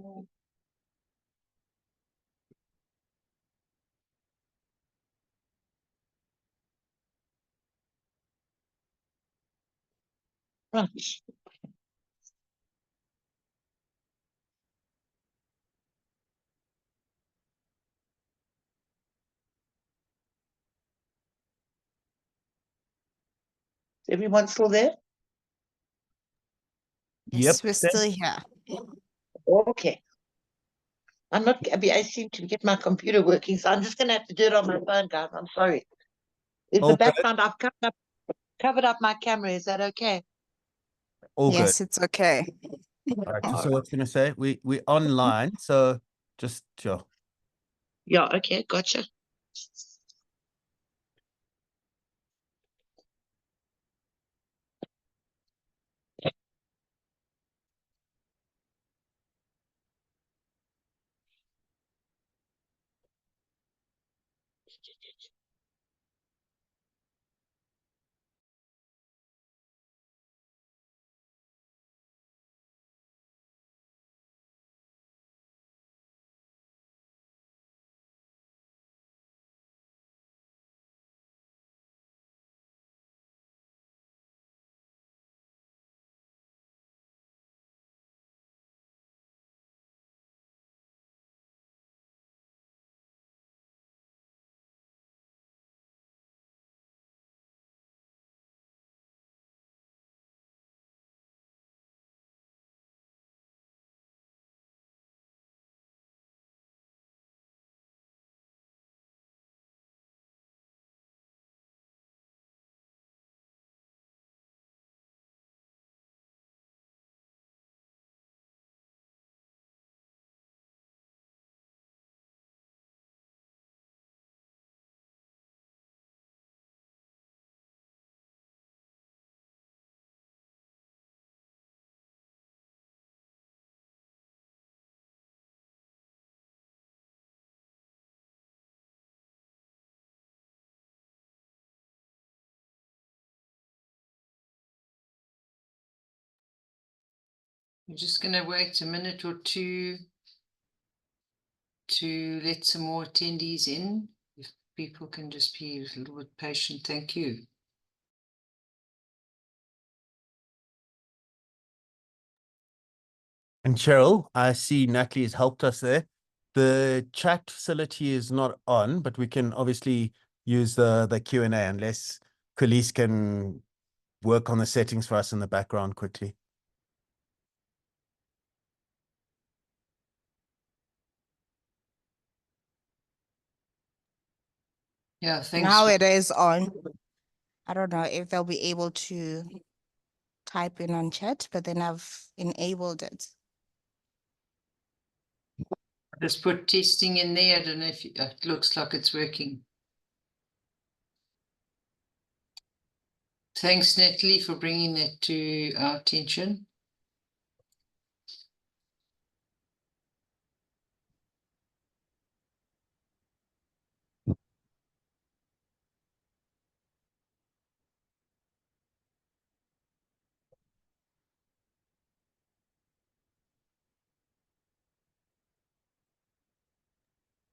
Right. Is everyone still there? Yes, Yep. we're still here. Okay. I seem to get my computer working, so I'm just going to have to do it on my phone, guys. I'm sorry. In the Okay. background, I've covered up my camera. Is that okay? All Yes, good. it's okay. All right. Just so I was going to say, we're online, so just sure. Yeah, okay, gotcha. I'm just going to wait a minute or two to let some more attendees in. If people can just be a little bit patient, thank you. And Cheryl, I see Natalie has helped us there. The chat facility is not on, but we can obviously use the Q&A unless Khalees can work on the settings for us in the background quickly. Yeah, thanks. Now it is on. I don't know if they'll be able to type in on chat, but then I've enabled it. Just put testing in there. I don't know if it looks like it's working. Thanks, Natalie, for bringing that to our attention.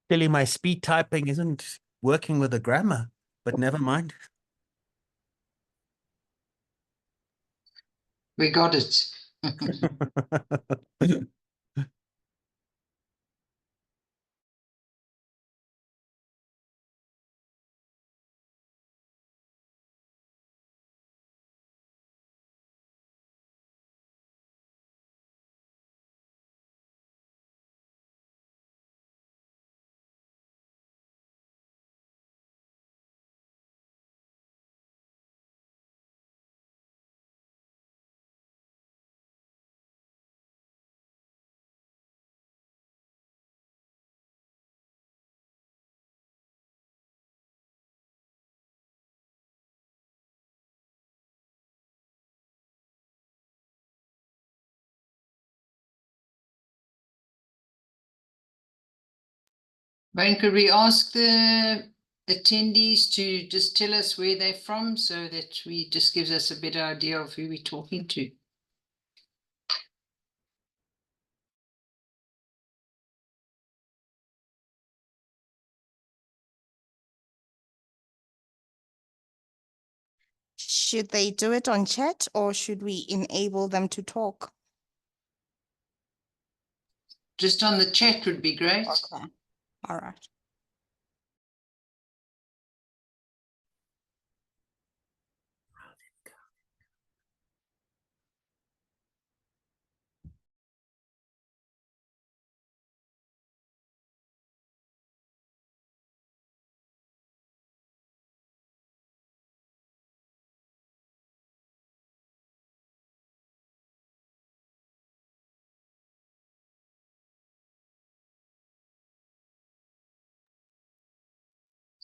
Clearly, my speed typing isn't working with the grammar, but never mind. We got it. Ben, could we ask the attendees to just tell us where they're from so that we just gives us a better idea of who we're talking to? Should they do it on chat or should we enable them to talk? Just on the chat would be great. Okay. All right.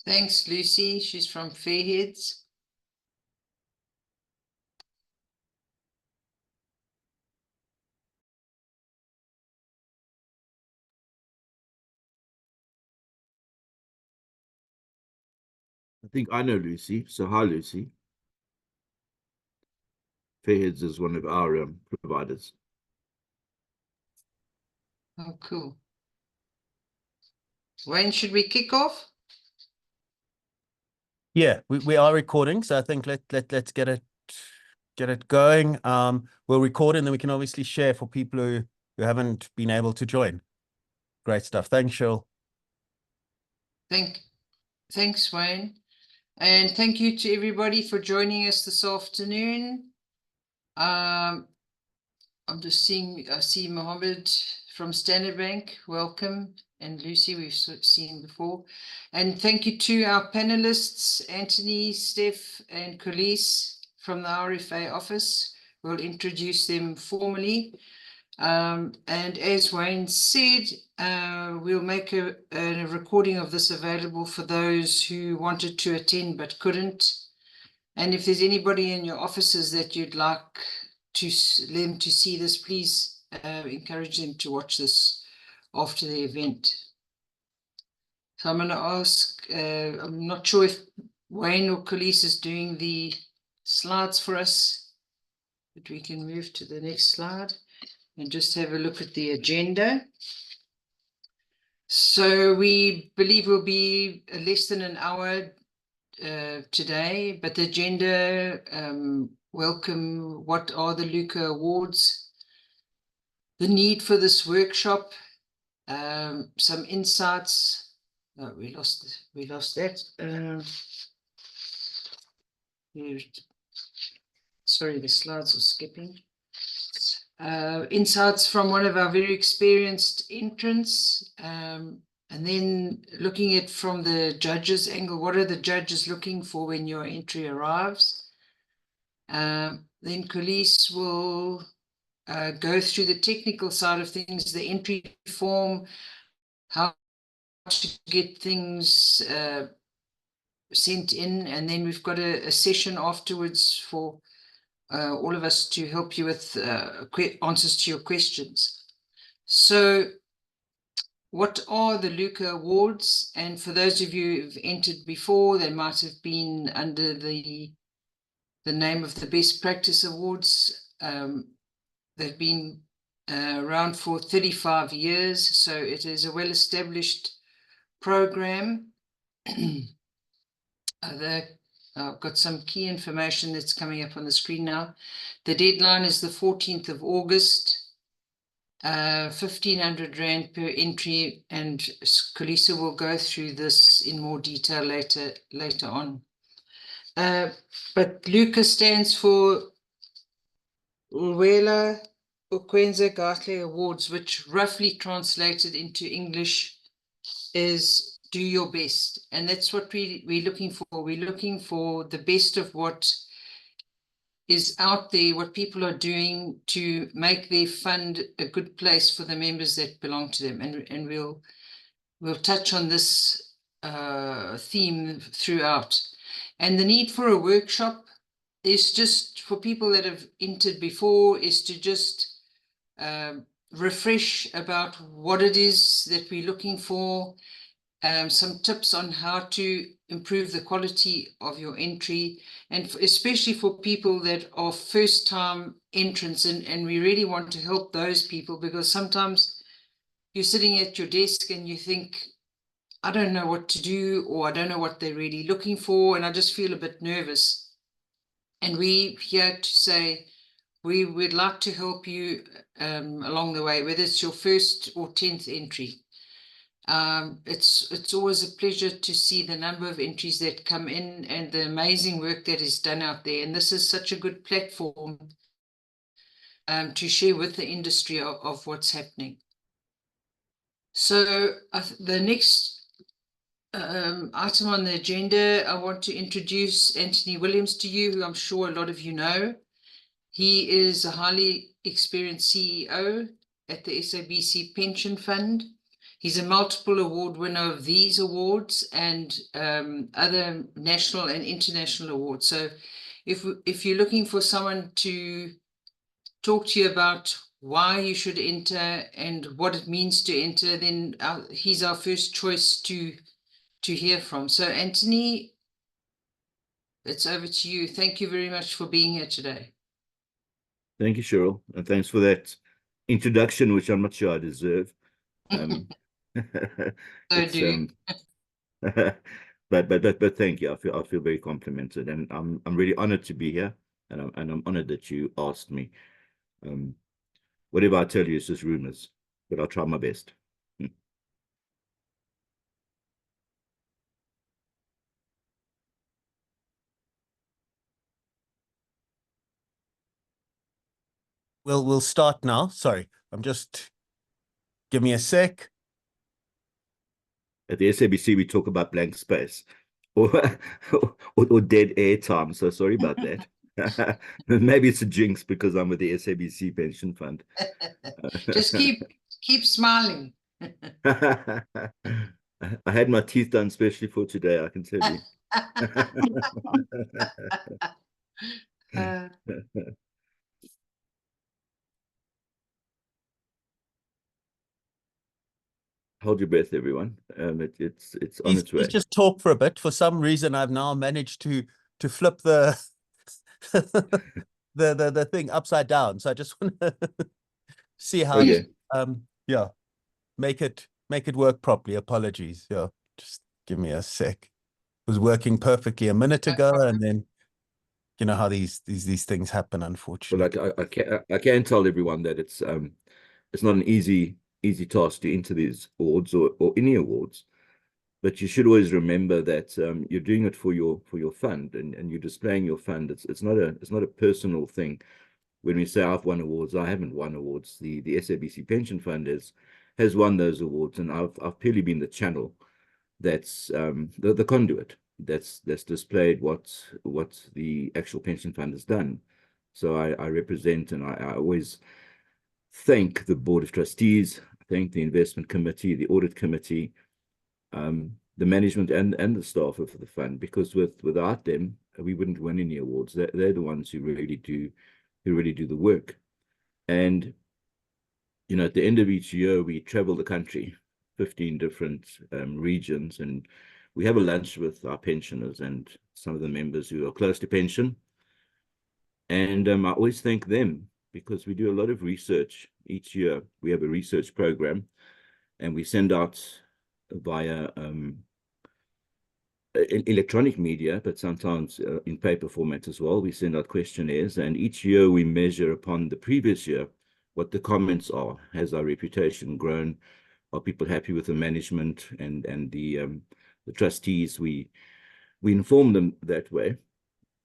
Thanks, Lucy. She's from Fairheads. I think I know Lucy. So hi, Lucy. Fairheads is one of our providers. Oh, cool. When should we kick off? Yeah, we are recording, so I think let's get it going. We'll record and then we can obviously share for people who haven't been able to join. Great stuff. Thanks, Cheryl. Thanks, Wayne. And thank you to everybody for joining us this afternoon. I'm just seeing, I see Mohammed from Standard Bank. Welcome. And Lucy, we've seen before. And thank you to our panelists, Anthony, Steph, and Khalees from the IRFA office. We'll introduce them formally. And as Wayne said, we'll make a recording of this available for those who wanted to attend but couldn't. And if there's anybody in your offices that you'd like them to see this, please encourage them to watch this after the event. So I'm going to ask, I'm not sure if Wayne or Khalees is doing the slides for us, but we can move to the next slide and just have a look at the agenda. So we believe we'll be less than an hour today, but the agenda, welcome, what are the LUKA Awards, the need for this workshop, some insights. Oh, we lost that. Sorry, the slides are skipping. Insights from one of our very experienced entrants, and then looking at from the judges' angle, what are the judges looking for when your entry arrives? Then Khalees will go through the technical side of things, the entry form, how to get things sent in, and then we've got a session afterwards for all of us to help you with answers to your questions. So what are the LUKA Awards? And for those of you who've entered before, they might have been under the name of the Best Practice Awards. They've been around for 35 years, so it is a well-established program. I've got some key information that's coming up on the screen now. The deadline is the 14th of August, 1,500 Rand per entry, and Khalees will go through this in more detail later on. But LUKA stands for Lwela Ukwenza Gatle Awards, which roughly translated into English is do your best. And that's what we're looking for. We're looking for the best of what is out there, what people are doing to make their fund a good place for the members that belong to them. And we'll touch on this theme throughout. And the need for a workshop is just for people that have entered before, is to just refresh about what it is that we're looking for, some tips on how to improve the quality of your entry, and especially for people that are first-time entrants, and we really want to help those people, because sometimes you're sitting at your desk and you think, I don't know what to do, or I don't know what they're really looking for, and I just feel a bit nervous. And we here to say we would like to help you along the way, whether it's your first or 10th entry. It's always a pleasure to see the number of entries that come in and the amazing work that is done out there. And this is such a good platform to share with the industry of what's happening. So the next item on the agenda, I want to introduce Anthony Williams to you, who I'm sure a lot of you know. He is a highly experienced CEO at the SABC Pension Fund. He's a multiple award winner of these awards and other national and international awards. So if you're looking for someone to talk to you about why you should enter and what it means to enter, then he's our first choice to hear from. So Anthony, it's over to you. Thank you very much for being here today. Thank you, Cheryl, and thanks for that introduction, which I'm not sure I deserve. So It's, do you. but thank you. I feel very complimented, and I'm really honored to be here, and I'm honored that you asked me. Whatever I tell you is just rumors, but I'll try my best. We'll start now. Sorry, give me a sec. At the SABC, we talk about blank space or dead air time. So sorry about that. Maybe it's a jinx because I'm with the SABC Pension Fund. Just keep smiling. I had my teeth done specially for today, I can tell you. Hold your breath, everyone. It's on its way. Let's just talk for a bit. For some reason, I've now managed to flip the the thing upside down. So I just want to see how yeah, make it work properly. Apologies. Yeah, just give me a sec. It was working perfectly a minute ago, and then you know how these things happen, unfortunately. Well, I can tell everyone that it's not an easy task to enter these awards or any awards, but you should always remember that you're doing it for your fund, and you're displaying your fund. It's not a personal thing. When we say I've won awards, I haven't won awards. The SABC Pension Fund has won those awards, and I've purely been the channel that's the conduit that's displayed what the actual pension fund has done. So I represent, and I always thank the board of trustees, thank the investment committee, the audit committee, the management and the staff of the fund, because without them we wouldn't win any awards. They're the ones who really do the work. And you know, at the end of each year we travel the country, 15 different regions, and we have a lunch with our pensioners and some of the members who are close to pension. And I always thank them, because we do a lot of research each year. We have a research program, and we send out via electronic media, but sometimes in paper format as well. We send out questionnaires, and each year we measure upon the previous year what the comments are. Has our reputation grown? Are people happy with the management and the trustees? We inform them that way,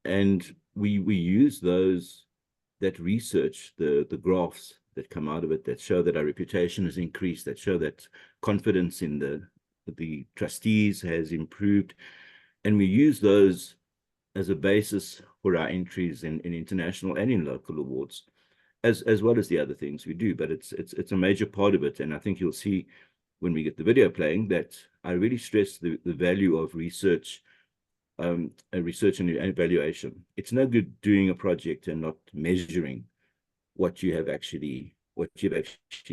and we use that research, the graphs that come out of it, that show that our reputation has increased, that show that confidence in the trustees has improved, and we use those as a basis for our entries in international and in local awards, as well as the other things we do. But it's a major part of it, and I think you'll see when we get the video playing that I really stress the value of research, research and evaluation. It's no good doing a project and not measuring what you've actually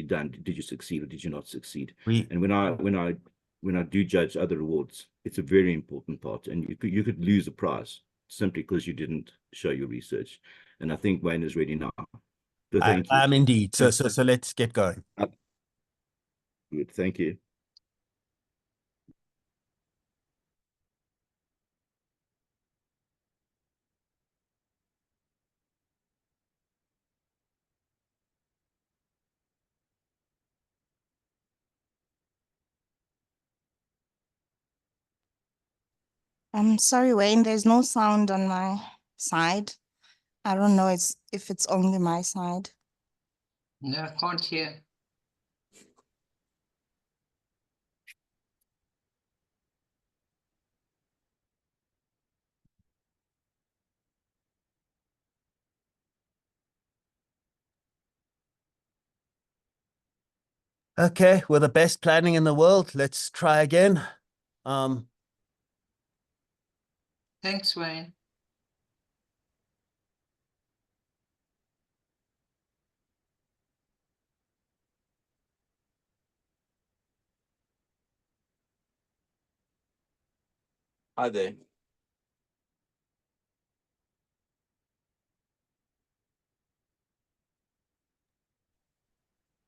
done. Did you succeed or did you not succeed? And when I do judge other awards, it's a very important part, and you could lose a prize simply because you didn't show your research. And I think Wayne is ready now. So thank you. I'm indeed. So let's get going. Good, thank you. I'm sorry, Wayne, there's no sound on my side. I don't know if it's only my side. No, I can't hear. Okay, we're the best planning in the world. Let's try again. Thanks, Wayne. Hi there.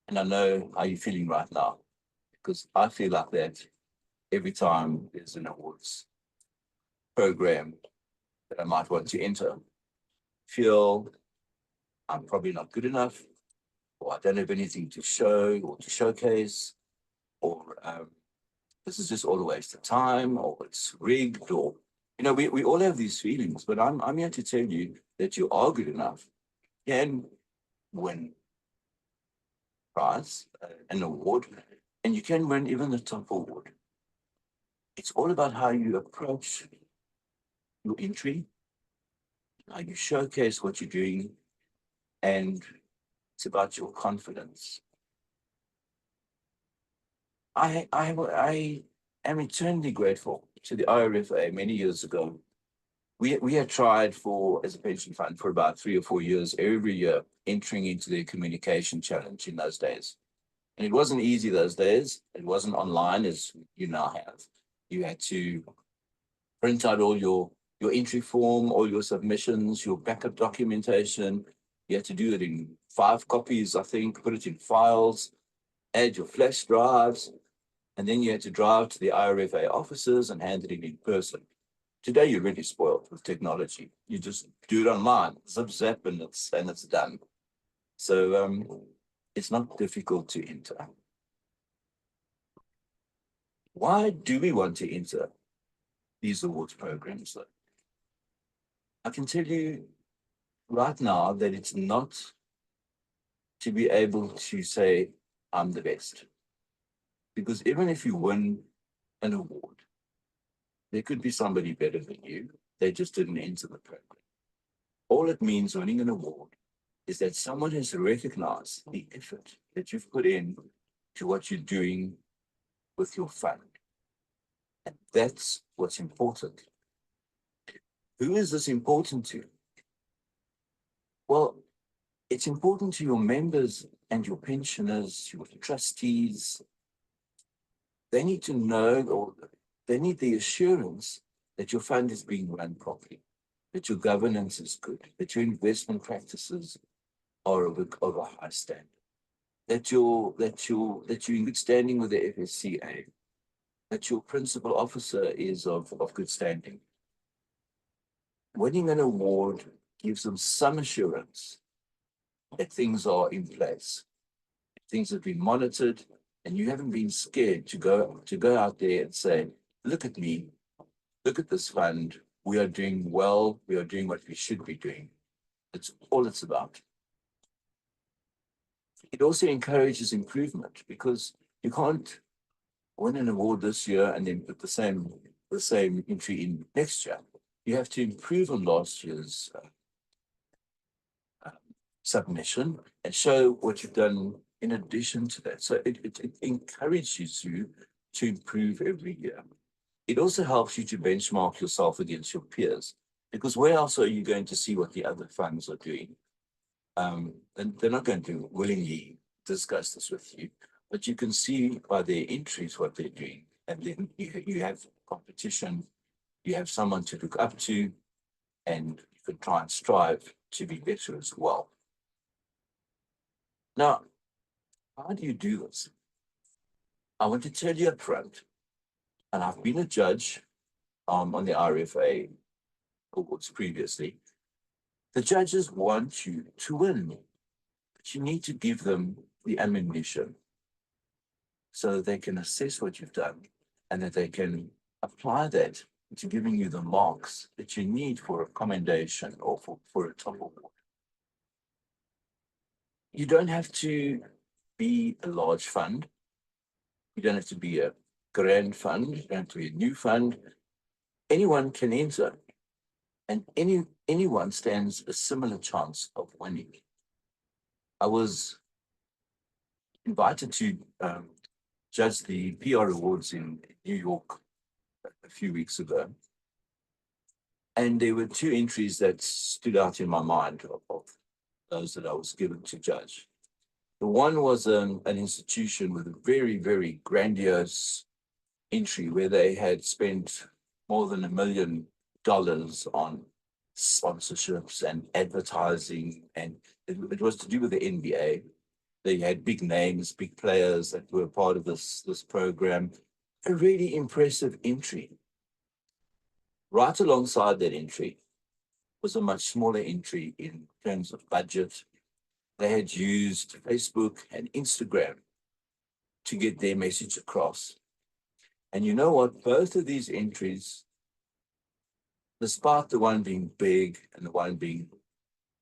And I know how you're feeling right now, because I feel like that every time there's an awards program that I might want to enter. Feel I'm probably not good enough, or I don't have anything to show or to showcase, or this is just all a waste of time, or it's rigged, or we all have these feelings. But I'm here to tell you that you are good enough. You can win prize, an award, and you can win even the top award. It's all about how you approach your entry, how you showcase what you're doing, and it's about your confidence. I am eternally grateful to the IRFA many years ago. We had tried as a pension fund for about 3 or 4 years, every year, entering into their communication challenge in those days. And it wasn't easy those days. It wasn't online as you now have. You had to print out all your entry form, all your submissions, your backup documentation. You had to do it in 5 copies, I think, put it in files, add your flash drives, and then you had to drive to the IRFA offices and hand it in person. Today, you're really spoiled with technology. You just do it online, zip zap, and it's done. So it's not difficult to enter. Why do we want to enter these awards programs, though? I can tell you right now that it's not to be able to say, I'm the best. Because even if you win an award, there could be somebody better than you. They just didn't enter the program. All it means winning an award is that someone has recognized the effort that you've put in to what you're doing with your fund. And that's what's important. Who is this important to? Well, it's important to your members and your pensioners, your trustees. They need to know, or they need the assurance that your fund is being run properly, that your governance is good, that your investment practices are of a high standard, that you're in good standing with the FSCA, that your principal officer is of good standing. Winning an award gives them some assurance that things are in place, things have been monitored, and you haven't been scared to go out there and say, look at me, look at this fund, we are doing well, we are doing what we should be doing. That's all it's about. It also encourages improvement, because you can't win an award this year and then put the same entry in next year. You have to improve on last year's submission and show what you've done in addition to that. So it encourages you to improve every year. It also helps you to benchmark yourself against your peers, because where else are you going to see what the other funds are doing? And they're not going to willingly discuss this with you, but you can see by their entries what they're doing. And then you have competition, you have someone to look up to, and you can try and strive to be better as well. Now, how do you do this? I want to tell you up front, and I've been a judge on the IRFA awards previously. The judges want you to win, but you need to give them the ammunition so that they can assess what you've done and that they can apply that to giving you the marks that you need for a commendation or for a top award. You don't have to be a large fund. You don't have to be a grand fund. You don't have to be a new fund. Anyone can enter, and anyone stands a similar chance of winning. I was invited to judge the PR awards in New York a few weeks ago. And there were two entries that stood out in my mind of those that I was given to judge. The one was an institution with a very, very grandiose entry where they had spent more than $1 million on sponsorships and advertising, and it was to do with the NBA. They had big names, big players that were part of this program. A really impressive entry. Right alongside that entry was a much smaller entry in terms of budget. They had used Facebook and Instagram to get their message across. And you know what? Both of these entries, despite the one being big and the one being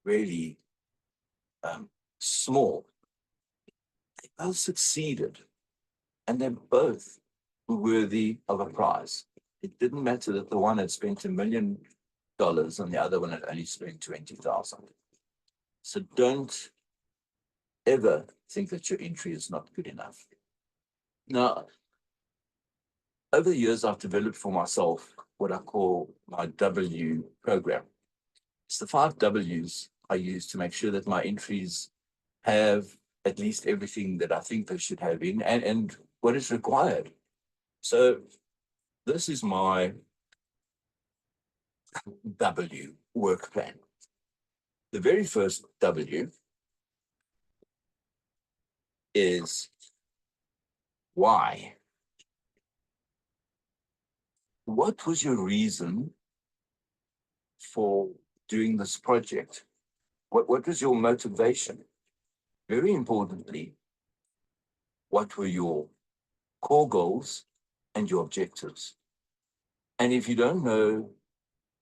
really small, they both succeeded. And they both were worthy of a prize. It didn't matter that the one had spent $1 million and the other one had only spent 20,000. So don't ever think that your entry is not good enough. Now, over the years, I've developed for myself what I call my W program. It's the 5 W's I use to make sure that my entries have at least everything that I think they should have in and what is required. So this is my W work plan. The very first W is why. What was your reason for doing this project? What was your motivation? Very importantly, what were your core goals and your objectives? And if you don't know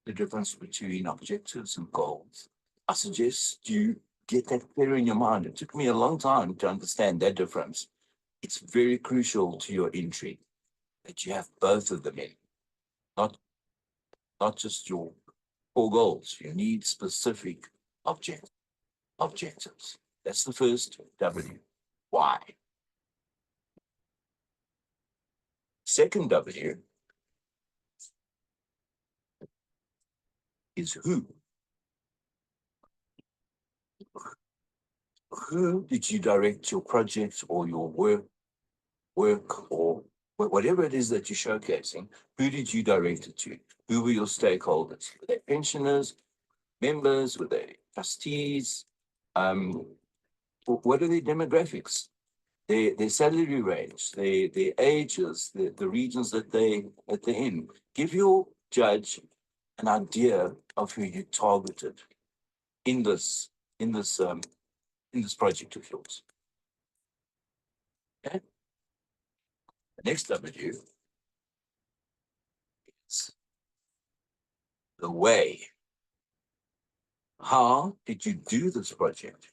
the difference between objectives and goals, I suggest you get that clear in your mind. It took me a long time to understand that difference. It's very crucial to your entry that you have both of them in, not just your core goals. You need specific objectives. That's the first W, why. Second W is who. Who did you direct your project or your work or whatever it is that you're showcasing? Who did you direct it to? Who were your stakeholders? Were they pensioners, members? Were they trustees? What are their demographics? Their salary range, their ages, the regions that they're in. Give your judge an idea of who you targeted in this project of yours. Okay? The next W is the way. How did you do this project?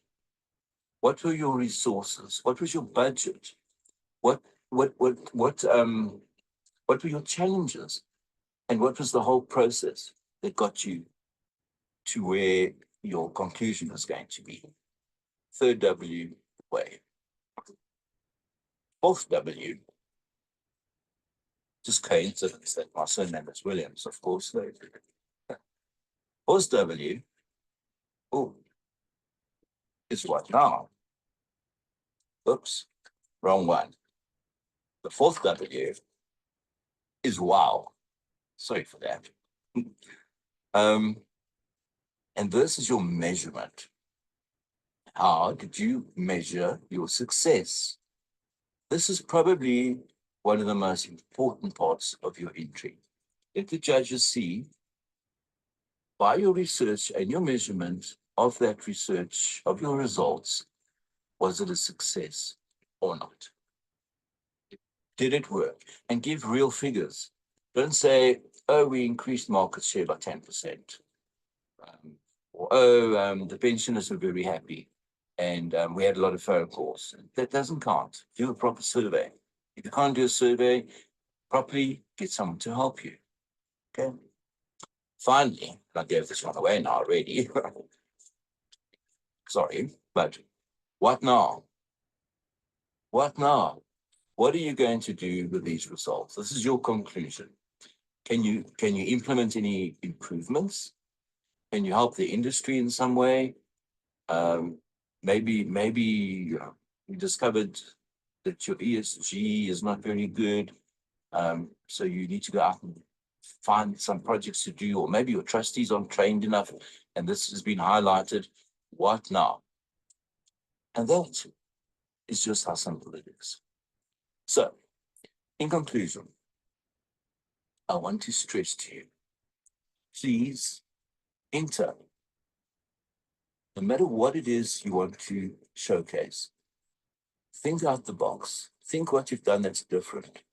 What were your resources? What was your budget? What were your challenges? And what was the whole process that got you to where your conclusion is going to be? Third W, way. Fourth W, just coincidence that my surname is Williams, of course. Fourth W, is what now? Oops, wrong one. The fourth W is wow. Sorry for that. And this is your measurement. How did you measure your success? This is probably one of the most important parts of your entry. Let the judges see by your research and your measurement of that research, of your results, was it a success or not? Did it work? And give real figures. Don't say, oh, we increased market share by 10%. The pensioners were very happy and we had a lot of phone calls. That doesn't count. Do a proper survey. If you can't do a survey properly, get someone to help you. Okay. Finally, I gave this one away now already. Sorry, but what now? What now? What are you going to do with these results? This is your conclusion. Can you implement any improvements? Can you help the industry in some way? Maybe you discovered that your ESG is not very good. So you need to go out and find some projects to do, or maybe your trustees aren't trained enough and this has been highlighted. What now? And that is just how simple it is. So, in conclusion, I want to stress to you, please enter. No matter what it is you want to showcase, think out the box. Think what you've done that's different.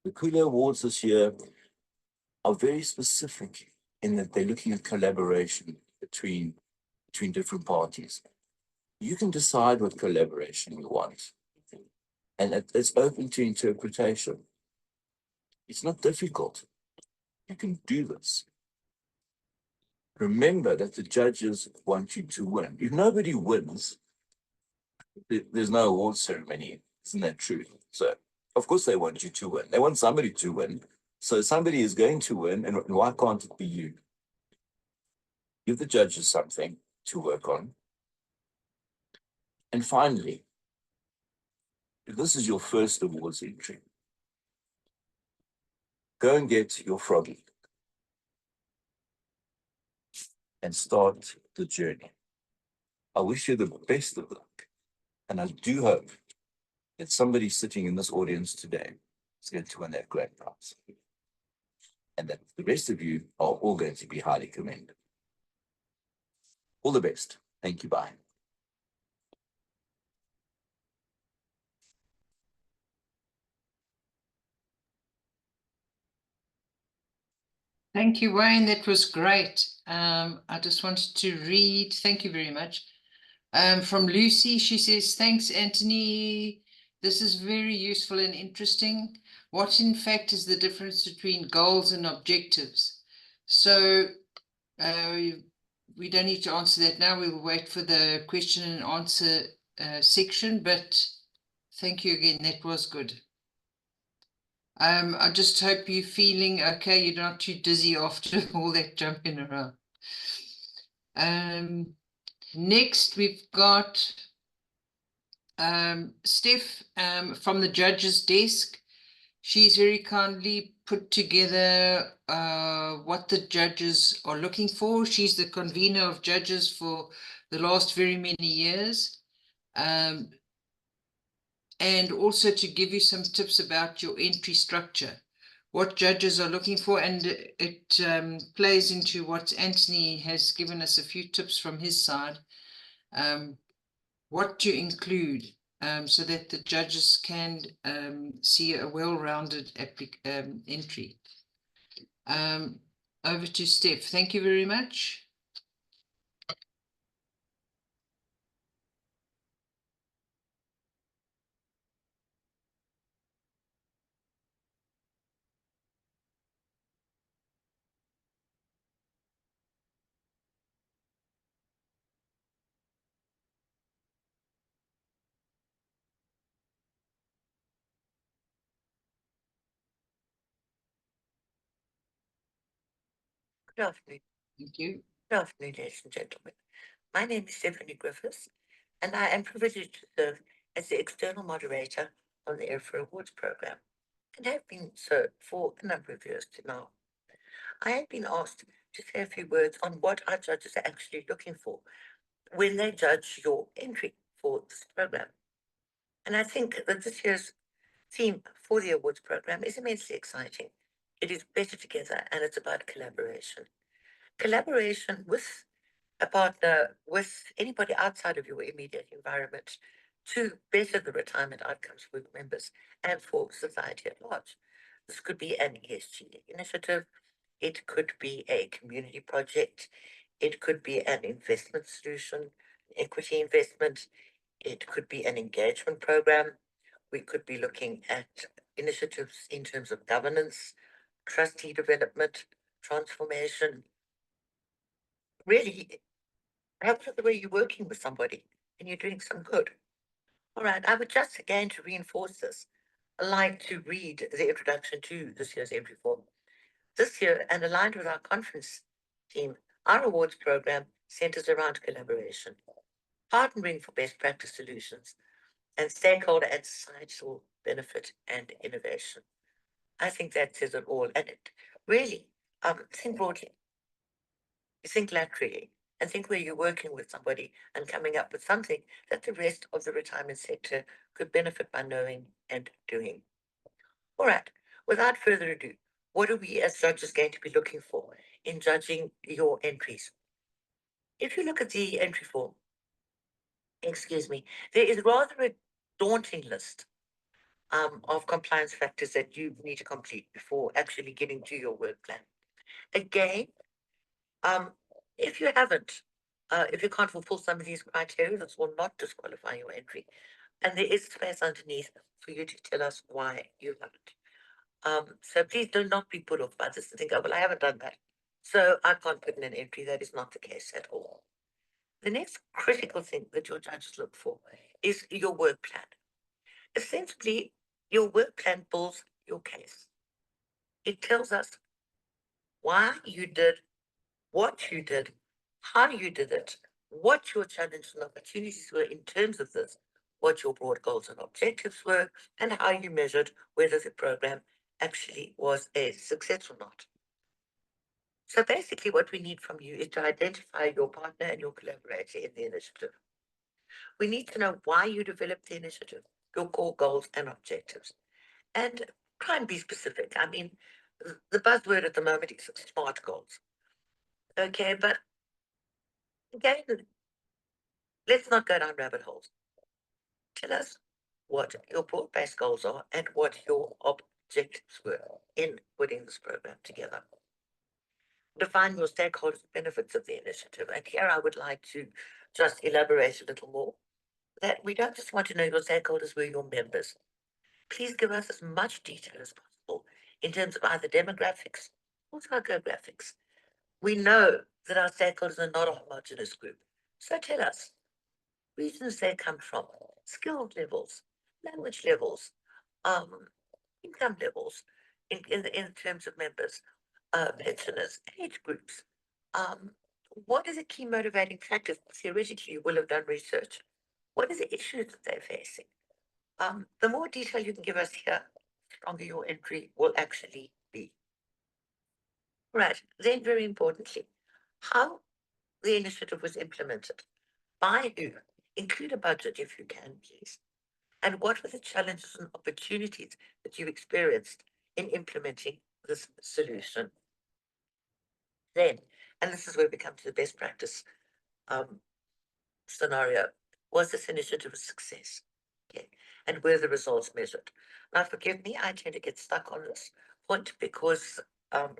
The LUKA Awards this year are very specific in that they're looking at collaboration between different parties. You can decide what collaboration you want, and it's open to interpretation. It's not difficult. You can do this. Remember that the judges want you to win. If nobody wins, there's no award ceremony. Isn't that true? So, of course, they want you to win. They want somebody to win. So somebody is going to win, and why can't it be you? Give the judges something to work on. And finally, if this is your first awards entry, go and get your froggy and start the journey. I wish you the best of luck. And I do hope that somebody sitting in this audience today is going to win that grand prize. And that the rest of you are all going to be highly commended. All the best. Thank you. Bye. Thank you, Wayne. That was great. I just wanted to read, thank you very much. From Lucy, she says, thanks, Anthony. This is very useful and interesting. What, in fact, is the difference between goals and objectives? So we don't need to answer that now. We'll wait for the question and answer section, but thank you again. That was good. I just hope you're feeling okay. You're not too dizzy after all that jumping around. Next, we've got Steph from the judge's desk. She's very kindly put together what the judges are looking for. She's the convener of judges for the last very many years. And also to give you some tips about your entry structure, what judges are looking for, and it plays into what Anthony has given us a few tips from his side, what to include so that the judges can see a well-rounded entry. Over to Steph. Thank you very much. Good afternoon. Thank you. Good afternoon, ladies and gentlemen. My name is Stephanie Griffiths, and I am privileged to serve as the external moderator of the IRFA Awards program, and have been so for a number of years now. I have been asked to say a few words on what our judges are actually looking for when they judge your entry for this program. And I think that this year's theme for the awards program is immensely exciting. It is better together, and it's about collaboration. Collaboration with a partner, with anybody outside of your immediate environment, to better the retirement outcomes for your members and for society at large. This could be an ESG initiative, it could be a community project, it could be an investment solution, equity investment, it could be an engagement program. We could be looking at initiatives in terms of governance, trustee development, transformation. Really, have a look at the way you're working with somebody and you're doing some good. All right, I would just again to reinforce this, like to read the introduction to this year's entry form. This year, and aligned with our conference theme, our awards program centers around collaboration, partnering for best practice solutions, and stakeholder and societal benefit and innovation. I think that says it all. And it really, think broadly, think laterally, and think where you're working with somebody and coming up with something that the rest of the retirement sector could benefit by knowing and doing. All right, without further ado, what are we as judges going to be looking for in judging your entries? If you look at the entry form, excuse me, there is rather a daunting list of compliance factors that you need to complete before actually getting to your work plan. Again, if you haven't, if you can't fulfill some of these criteria, this will not disqualify your entry. And there is space underneath for you to tell us why you haven't. So please do not be put off by this and think, oh, well, I haven't done that, so I can't put in an entry. That is not the case at all. The next critical thing that your judges look for is your work plan. Essentially, your work plan builds your case. It tells us why you did what you did, how you did it, what your challenges and opportunities were in terms of this, what your broad goals and objectives were, and how you measured whether the program actually was a success or not. So basically what we need from you is to identify your partner and your collaborator in the initiative. We need to know why you developed the initiative, your core goals and objectives, and try and be specific. I mean, the buzzword at the moment is SMART goals. Okay, but again, let's not go down rabbit holes. Tell us what your broad-based goals are and what your objectives were in putting this program together. Define your stakeholders' benefits of the initiative. And here I would like to just elaborate a little more that we don't just want to know your stakeholders, we're your members. Please give us as much detail as possible in terms of either demographics or psychographics. We know that our stakeholders are not a homogenous group. So tell us regions they come from, skill levels, language levels, income levels in terms of members, pensioners, age groups. What are the key motivating factors? Theoretically, you will have done research. What are the issues that they're facing? The more detail you can give us here, the stronger your entry will actually be. Right, then very importantly, how the initiative was implemented, by who, include a budget if you can, please. And what were the challenges and opportunities that you experienced in implementing this solution? Then, and this is where we come to the best practice scenario, was this initiative a success? Okay, and were the results measured? Now, forgive me, I tend to get stuck on this point because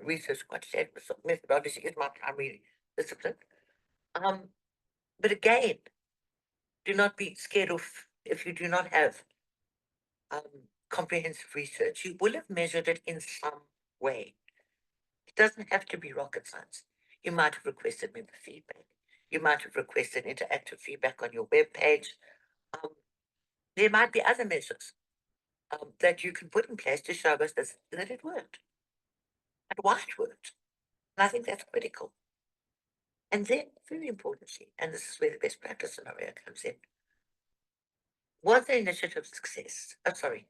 research quantitative methodology is my primary discipline. But again, do not be scared of if you do not have comprehensive research. You will have measured it in some way. It doesn't have to be rocket science. You might have requested member feedback. You might have requested interactive feedback on your web page. There might be other measures that you can put in place to show us that it worked and why it worked. And I think that's critical. And then, very importantly, and this is where the best practice scenario comes in, was the initiative success? Oh, sorry,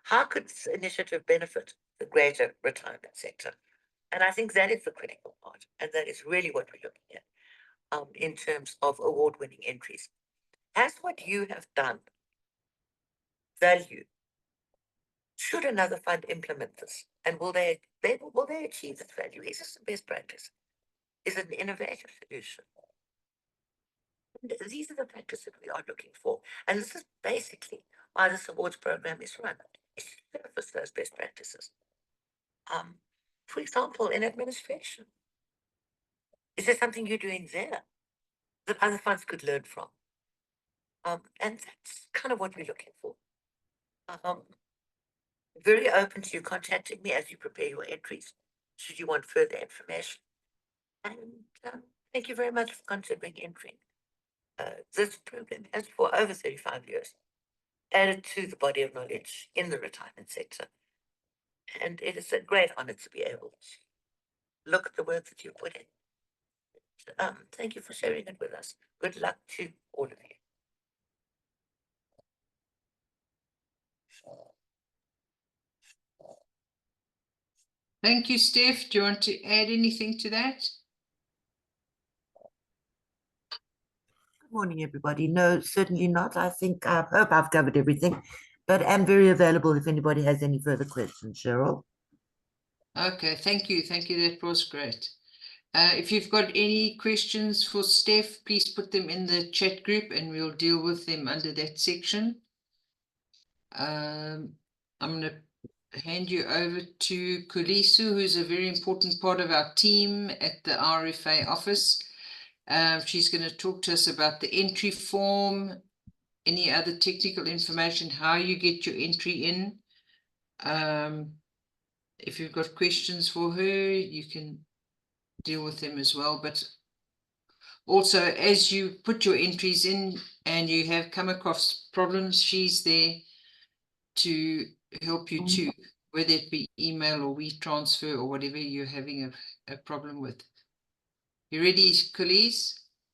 how could this initiative benefit the greater retirement sector? And I think that is the critical part, and that is really what we're looking at in terms of award-winning entries. Has what you have done value? Should another fund implement this? And will they achieve this value? Is this the best practice? Is it an innovative solution? And these are the practices that we are looking for. And this is basically why this awards program is run. It's to surface those best practices. for example, in administration? Is there something you're doing there that other funds could learn from? And that's kind of what we're looking for. Very open to you contacting me as you prepare your entries, should you want further information. And thank you very much for considering entering this program has for over 35 years added to the body of knowledge in the retirement sector. And it is a great honor to be able to look at the work that you put in. Thank you for sharing it with us. Good luck to all of you. Thank you, Steph. Do you want to add anything to that? Good morning, everybody. No, certainly not. I hope I've covered everything, but I'm very available if anybody has any further questions, Cheryl. Okay, thank you. Thank you. That was great. If you've got any questions for Steph, please put them in the chat group and we'll deal with them under that section. I'm going to hand you over to Kulisu, who's a very important part of our team at the IRFA office. She's going to talk to us about the entry form, any other technical information, how you get your entry in. If you've got questions for her, you can deal with them as well. But also, as you put your entries in and you have come across problems, she's there to help you too, whether it be email or WeTransfer or whatever you're having a problem with. You ready, Khalees?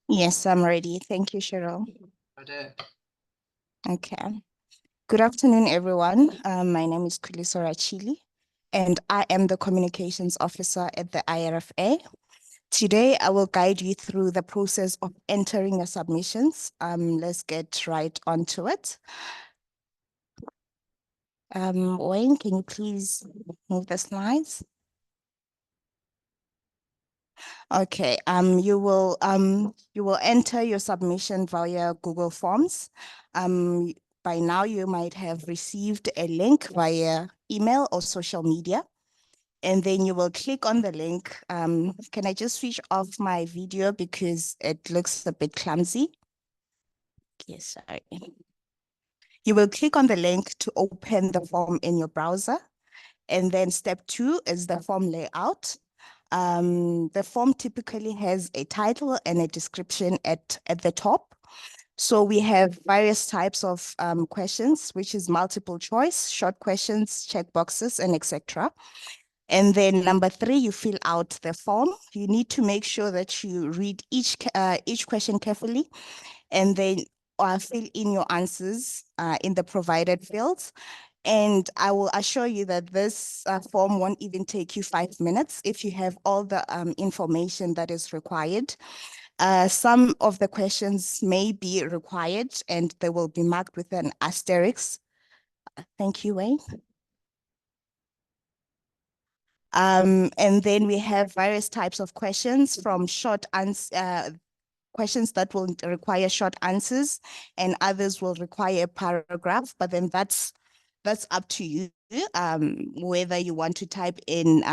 Yes, I'm ready. Thank you, Cheryl. Okay. Good afternoon, everyone. My name is Kuliso Rachili, and I am the Communications Officer at the IRFA. Today, I will guide you through the process of entering your submissions. Let's get right onto it. Wayne, can you please move the slides? Okay, you will enter your submission via Google Forms. By now you might have received a link via email or social media, and then you will click on the link. Can I just switch off my video because it looks a bit clumsy? Yes, sorry. You will click on the link to open the form in your browser. And then step 2 is the form layout. The form typically has a title and a description at the top. So we have various types of questions, which is multiple choice, short questions, check boxes, and etc. And then number 3, you fill out the form. You need to make sure that you read each question carefully, and then fill in your answers in the provided fields. And I will assure you that this form won't even take you 5 minutes if you have all the information that is required. Some of the questions may be required and they will be marked with an asterisk. Thank you, Wayne. And then we have various types of questions, from short questions that will require short answers, and others will require a paragraph, but then that's up to you, whether you want to type in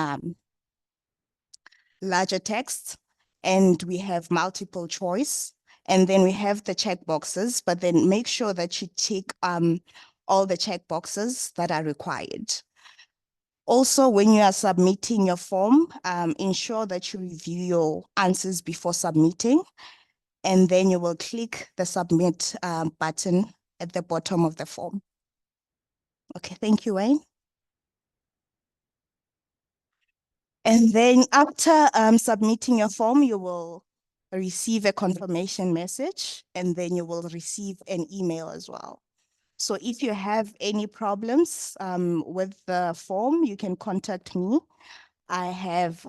larger text. And we have multiple choice, and then we have the check boxes, but then make sure that you tick all the check boxes that are required. Also, when you are submitting your form, ensure that you review your answers before submitting, and then you will click the submit button at the bottom of the form. Okay, thank you, Wayne. And then after submitting your form, you will receive a confirmation message, and then you will receive an email as well. So if you have any problems with the form, you can contact me. I have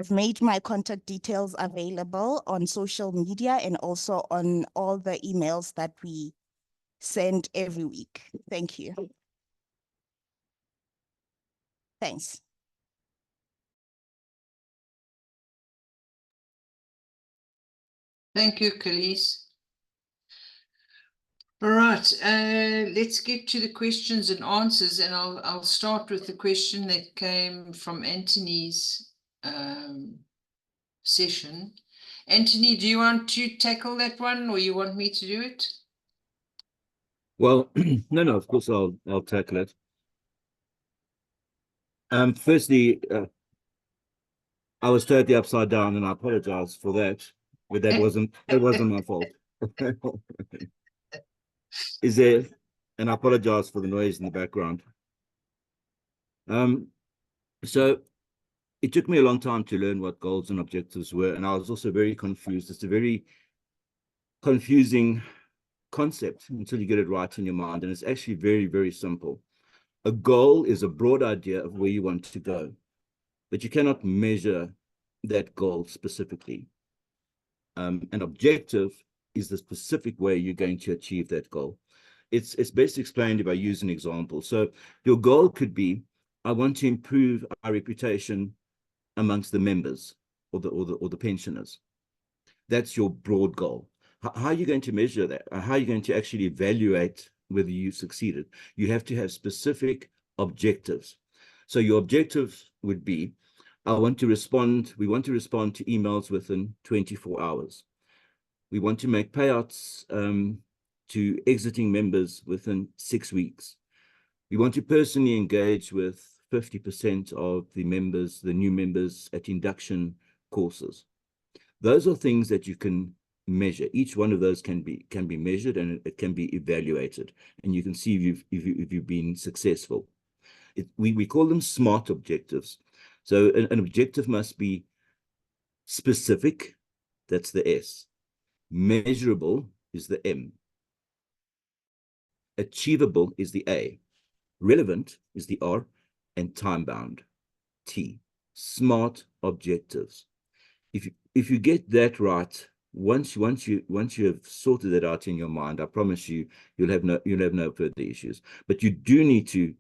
made my contact details available on social media and also on all the emails that we send every week. Thank you. Thanks. Thank you, Khalees. All right, let's get to the questions and answers, and I'll start with the question that came from Anthony's session. Anthony, do you want to tackle that one, or you want me to do it? Well, no, of course I'll tackle it. Firstly, I was totally upside down, and I apologize for that, but that wasn't my fault. Is there? And I apologize for the noise in the background. So it took me a long time to learn what goals and objectives were, and I was also very confused. It's a very confusing concept until you get it right in your mind, and it's actually very, very simple. A goal is a broad idea of where you want to go, but you cannot measure that goal specifically. An objective is the specific way you're going to achieve that goal. It's best explained if I use an example. So your goal could be, I want to improve our reputation amongst the members or the pensioners. That's your broad goal. How are you going to measure that? How are you going to actually evaluate whether you succeeded? You have to have specific objectives. So your objective would be, we want to respond to emails within 24 hours. We want to make payouts to exiting members within 6 weeks. We want to personally engage with 50% of the members, the new members at induction courses. Those are things that you can measure. Each one of those can be measured, and it can be evaluated, and you can see if you've been successful. We call them SMART objectives. So an objective must be specific, that's the S. Measurable is the M. Achievable is the A. Relevant is the R, and time-bound, T. SMART objectives. If you get that right, once you have sorted that out in your mind, I promise you'll have no further issues. But you do need to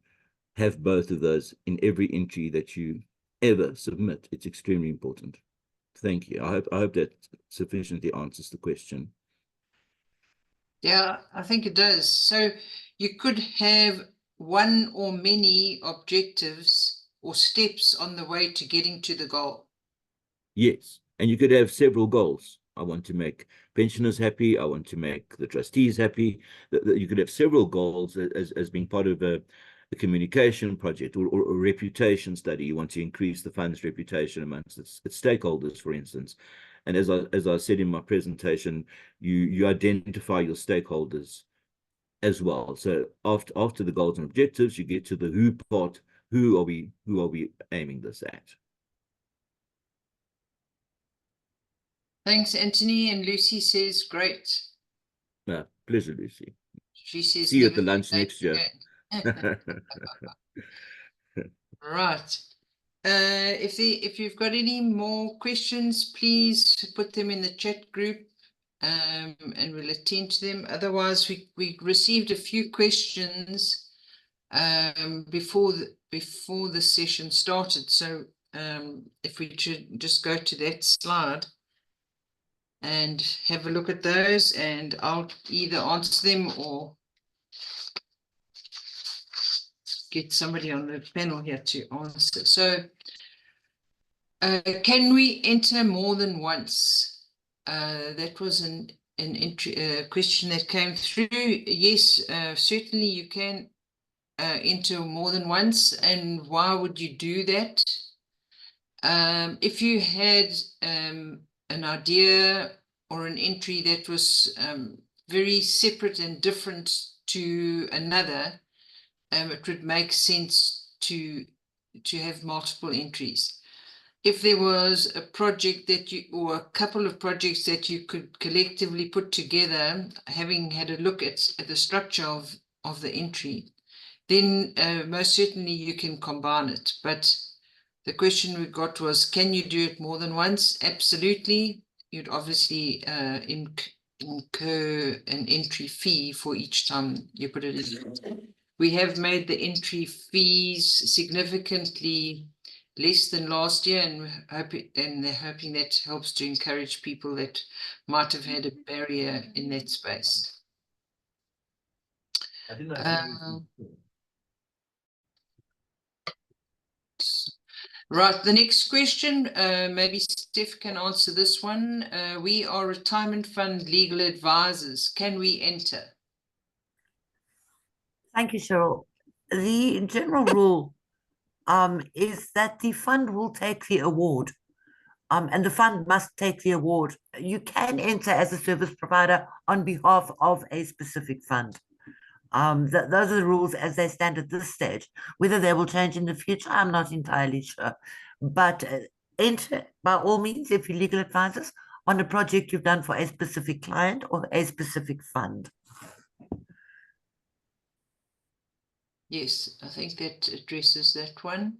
have both of those in every entry that you ever submit. It's extremely important. Thank you. I hope that sufficiently answers the question. Yeah, I think it does. So you could have one or many objectives or steps on the way to getting to the goal. Yes, and you could have several goals. I want to make pensioners happy. I want to make the trustees happy. You could have several goals as being part of a communication project or a reputation study. You want to increase the fund's reputation amongst its stakeholders, for instance. And as I said in my presentation, you identify your stakeholders as well. So after the goals and objectives, you get to the who part. Who are we aiming this at? Thanks, Anthony. And Lucy says, great. Pleasure, Lucy. She says, see you at the never lunch been late next year. again. Right. If you've got any more questions, please put them in the chat group, and we'll attend to them. Otherwise, we received a few questions before the session started. So if we should just go to that slide and have a look at those, and I'll either answer them or get somebody on the panel here to answer. So can we enter more than once? That was an question that came through. Yes, certainly you can enter more than once. And why would you do that? If you had an idea or an entry that was very separate and different to another, it would make sense to have multiple entries. If there was a project that or a couple of projects that you could collectively put together, having had a look at the structure of the entry, then most certainly you can combine it. But the question we got was, can you do it more than once? Absolutely. You'd obviously incur an entry fee for each time you put it in. We have made the entry fees significantly less than last year, and they're hoping that helps to encourage people that might have had a barrier in that space. Right, the next question, maybe Steph can answer this one. We are retirement fund legal advisors. Can we enter? Thank you, Cheryl. The general rule is that the fund will take the award, and the fund must take the award. You can enter as a service provider on behalf of a specific fund. Those are the rules as they stand at this stage. Whether they will change in the future, I'm not entirely sure. But enter by all means if you're legal advisors on a project you've done for a specific client or a specific fund. Yes, I think that addresses that one.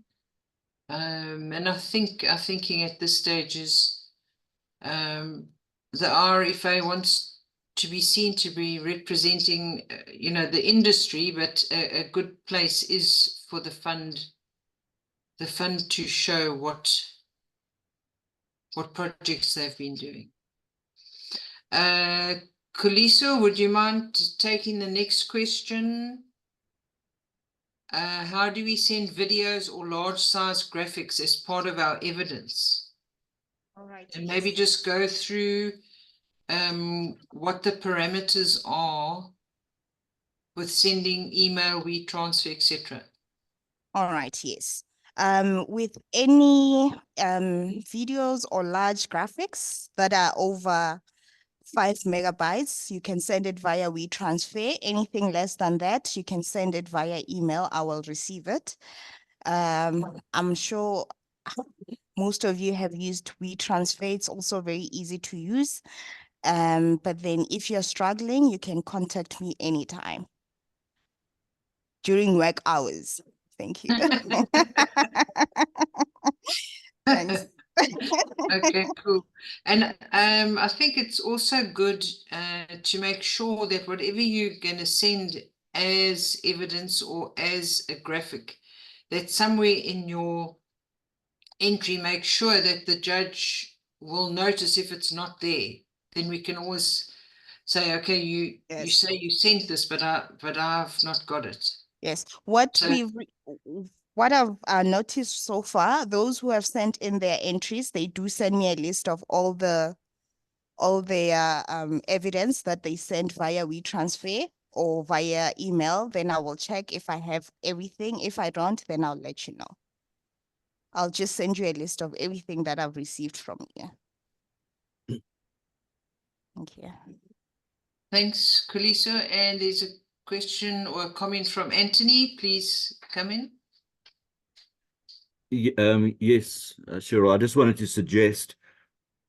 And I think our thinking at this stage is the IRFA wants to be seen to be representing, you know, the industry, but a good place is for the fund to show what projects they've been doing. Kuliso, would you mind taking the next question? How do we send videos or large size graphics as part of our evidence? All right. And maybe just go through what the parameters are with sending email, WeTransfer, etc. All right, yes. With any videos or large graphics that are over 5 megabytes, you can send it via WeTransfer. Anything less than that, you can send it via email. I will receive it. I'm sure most of you have used WeTransfer. It's also very easy to use. But then if you're struggling, you can contact me anytime during work hours. Thank you. Thanks. Okay, cool. And I think it's also good to make sure that whatever you're going to send as evidence or as a graphic, that somewhere in your entry, make sure that the judge will notice if it's not there. Then we can always say, okay, you say you sent this, but I've not got it. Yes. What So- what I've noticed so far, those who have sent in their entries, they do send me a list of all their evidence that they sent via WeTransfer or via email. Then I will check if I have everything. If I don't, then I'll let you know. I'll just send you a list of everything that I've received from you. Thank you. Thanks, Kuliso. And there's a question or a comment from Anthony. Please come in. Yes, Cheryl, I just wanted to suggest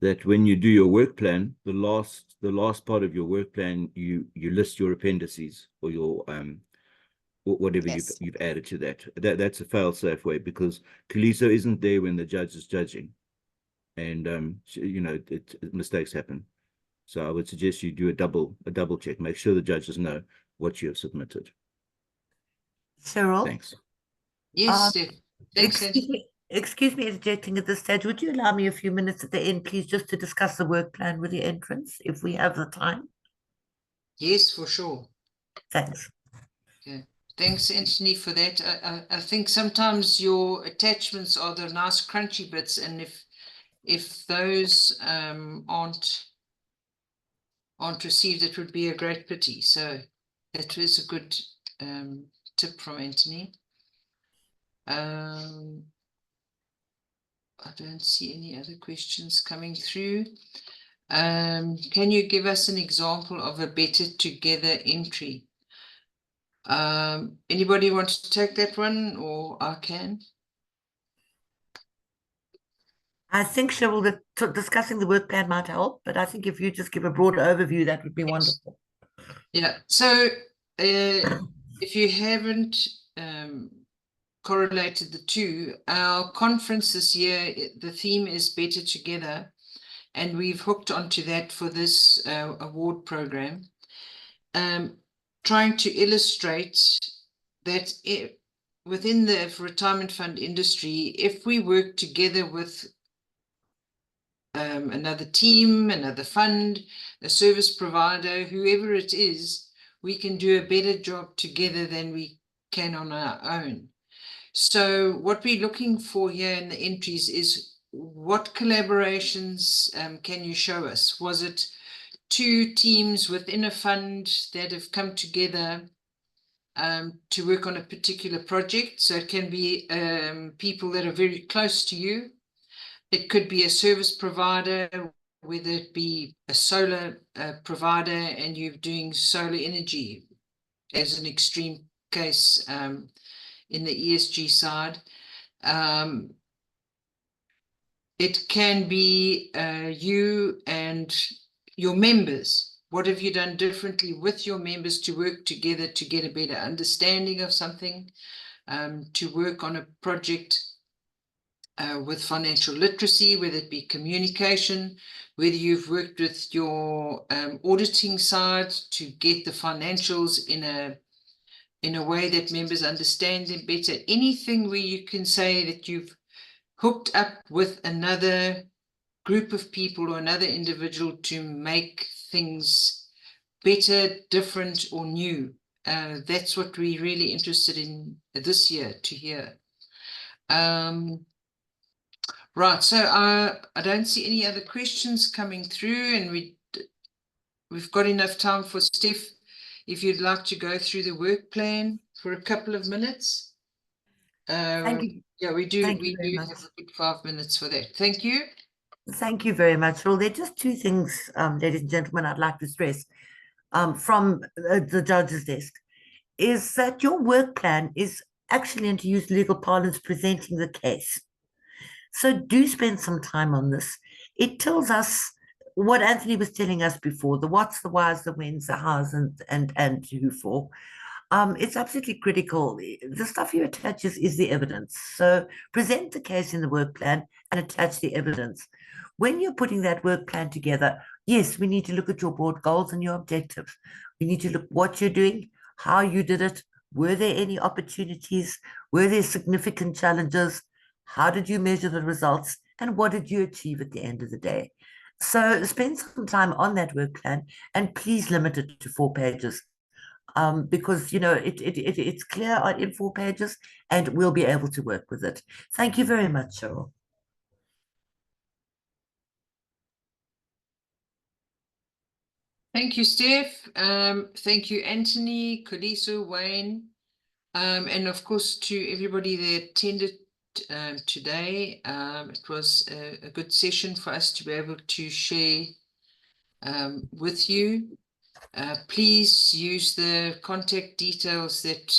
that when you do your work plan, the last part of your work plan, you list your appendices or your whatever you've added to that. That's a fail-safe way, because Kuliso isn't there when the judge is judging, and you know, mistakes happen. So I would suggest you do a double check, make sure the judges know what you have submitted. Cheryl? Thanks. Yes, Steph. Thanks, Excuse me interjecting at this stage. Would you allow me a few minutes at the end, please, just to discuss the work plan with the entrants, if we have the time? Yes, for sure. Thanks. Okay. Thanks, Anthony, for that. I think sometimes your attachments are the nice crunchy bits, and if those aren't received, it would be a great pity. So that was a good tip from Anthony. I don't see any other questions coming through. Can you give us an example of a better together entry? Anybody want to take that one, or I can? I think, Cheryl, that discussing the work plan might help, but I think if you just give a broad overview, that would be wonderful. Yeah, so if you haven't correlated the two, our conference this year, the theme is Better Together, and we've hooked onto that for this award program, trying to illustrate that within the retirement fund industry, if we work together with another team, another fund, a service provider, whoever it is, we can do a better job together than we can on our own. So what we're looking for here in the entries is what collaborations can you show us? Was it 2 teams within a fund that have come together to work on a particular project? So it can be people that are very close to you. It could be a service provider, whether it be a solar provider and you're doing solar energy as an extreme case in the ESG side. It can be you and your members. What have you done differently with your members to work together to get a better understanding of something, to work on a project with financial literacy, whether it be communication, whether you've worked with your auditing side to get the financials in a way that members understand them better. Anything where you can say that you've hooked up with another group of people or another individual to make things better, different, or new. That's what we're really interested in this year to hear. Right, so I don't see any other questions coming through, and we've got enough time for Steph, if you'd like to go through the work plan for a couple of minutes. Thank you. Yeah, we do. Thank We you very do much. have a good 5 minutes for that. Thank you. Thank you very much. Well, there are just 2 things, ladies and gentlemen, I'd like to stress from the judge's desk, is that your work plan is actually, and to use legal parlance, presenting the case. So do spend some time on this. It tells us what Anthony was telling us before, the what's, the why's, the when's, the how's, and who for. It's absolutely critical. The stuff you attach is the evidence. So present the case in the work plan and attach the evidence. When you're putting that work plan together, yes, we need to look at your broad goals and your objectives. We need to look what you're doing, how you did it. Were there any opportunities? Were there significant challenges? How did you measure the results? And what did you achieve at the end of the day? So spend some time on that work plan and please limit it to 4 pages. Because, you know, it's clear in 4 pages and we'll be able to work with it. Thank you very much, Cheryl. Thank you, Steph. Thank you, Anthony, Koliso, Wayne, and of course to everybody that attended today. It was a good session for us to be able to share with you. Please use the contact details that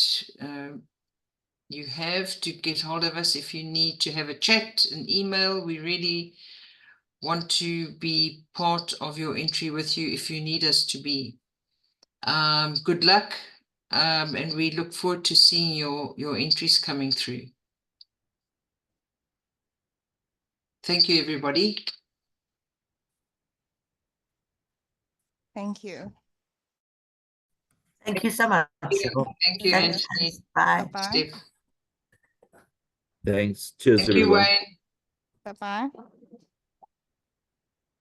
you have to get hold of us if you need to have a chat, an email. We really want to be part of your entry with you if you need us to be. Good luck, and we look forward to seeing your entries coming through. Thank you, everybody. Thank you. Thank you so much, Cheryl. Thank you, Thank you. Anthony. Bye. Bye-bye. Steph. Thanks. Cheers, Thank you, everyone. Wayne. Bye-bye.